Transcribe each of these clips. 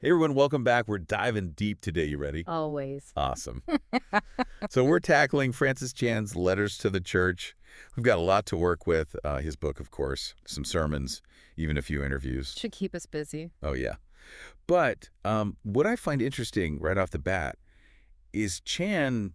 Hey everyone, welcome back. We're diving deep today. You ready? Always. Awesome. So we're tackling Francis Chan's letters to the church. We've got a lot to work with. His book, of course, some sermons, even a few interviews. Should keep us busy. Oh, yeah. But what I find interesting right off the bat is Chan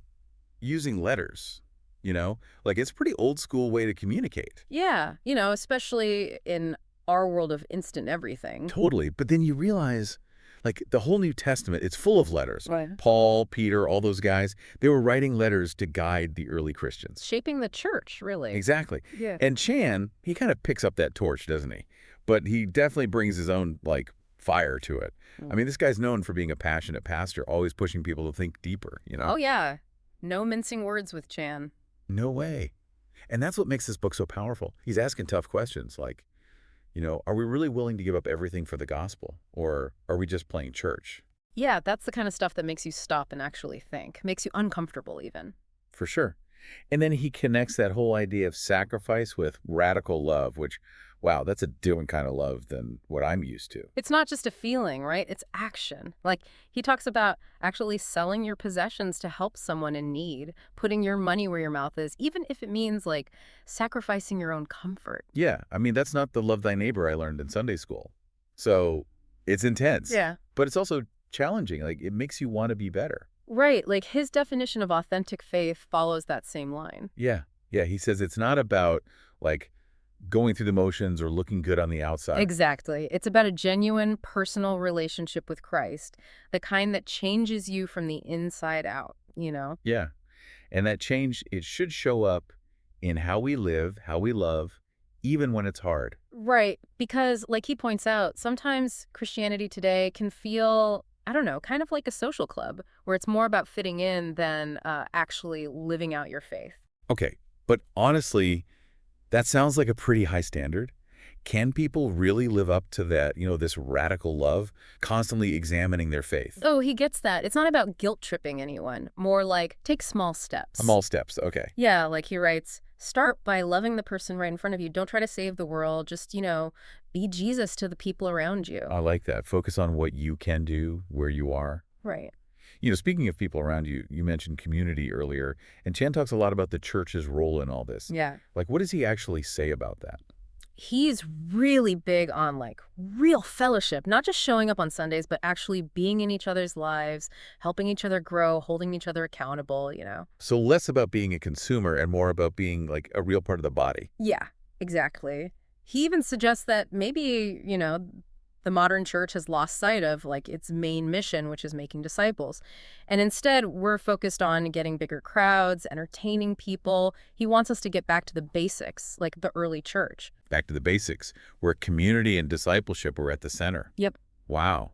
using letters, Like it's a pretty old school way to communicate. Yeah, especially in our world of instant everything. Totally. But then you realize, like, the whole New Testament, it's full of letters. Right. Paul, Peter, all those guys, they were writing letters to guide the early Christians. Shaping the church, really. Exactly. Yeah. And Chan, he kind of picks up that torch, doesn't he? But he definitely brings his own, fire to it. I mean, this guy's known for being a passionate pastor, always pushing people to think deeper, Oh, yeah. No mincing words with Chan. No way. And that's what makes this book so powerful. He's asking tough questions like, are we really willing to give up everything for the gospel? Or are we just playing church? Yeah, that's the kind of stuff that makes you stop and actually think. Makes you uncomfortable, even. For sure. And then he connects that whole idea of sacrifice with radical love, which, wow, that's a different kind of love than what I'm used to. It's not just a feeling, right? It's action. Like, he talks about actually selling your possessions to help someone in need, putting your money where your mouth is, even if it means, sacrificing your own comfort. Yeah, I mean, that's not the love thy neighbor I learned in Sunday school. So it's intense. Yeah. But it's also challenging. Like, it makes you want to be better. Right. Like, his definition of authentic faith follows that same line. Yeah. Yeah, he says it's not about, going through the motions or looking good on the outside. Exactly. It's about a genuine personal relationship with Christ, the kind that changes you from the inside out, Yeah. And that change, it should show up in how we live, how we love, even when it's hard. Right. Because, like he points out, sometimes Christianity today can feel, I don't know, kind of like a social club, where it's more about fitting in than actually living out your faith. Okay, but honestly, that sounds like a pretty high standard. Can people really live up to that, this radical love, constantly examining their faith? Oh, he gets that. It's not about guilt-tripping anyone. More like, take small steps. Small steps, okay. Yeah, like he writes, start by loving the person right in front of you. Don't try to save the world. Just, be Jesus to the people around you. I like that. Focus on what you can do, where you are. Right. Speaking of people around you, you mentioned community earlier, and Chan talks a lot about the church's role in all this. Yeah. What does he actually say about that? He's really big on real fellowship, not just showing up on Sundays, but actually being in each other's lives, helping each other grow, holding each other accountable, So less about being a consumer and more about being a real part of the body. Yeah, exactly. He even suggests that maybe, the modern church has lost sight of its main mission, which is making disciples. And instead, we're focused on getting bigger crowds, entertaining people. He wants us to get back to the basics, like the early church. Back to the basics, where community and discipleship were at the center. Yep. Wow.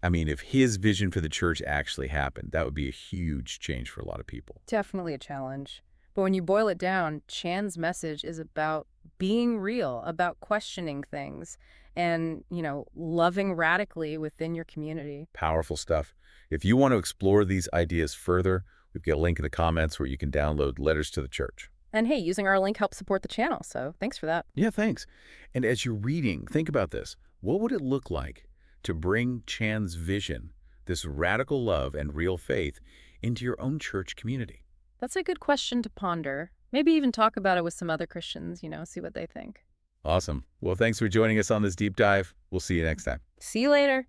I mean, if his vision for the church actually happened, that would be a huge change for a lot of people. Definitely a challenge. But when you boil it down, Chan's message is about being real, about questioning things, and, loving radically within your community. Powerful stuff. If you want to explore these ideas further, we've got a link in the comments where you can download Letters to the Church. And hey, using our link helps support the channel, so thanks for that. Yeah, thanks. And as you're reading, think about this. What would it look like to bring Chan's vision, this radical love and real faith, into your own church community? That's a good question to ponder. Maybe even talk about it with some other Christians, see what they think. Awesome. Well, thanks for joining us on this deep dive. We'll see you next time. See you later.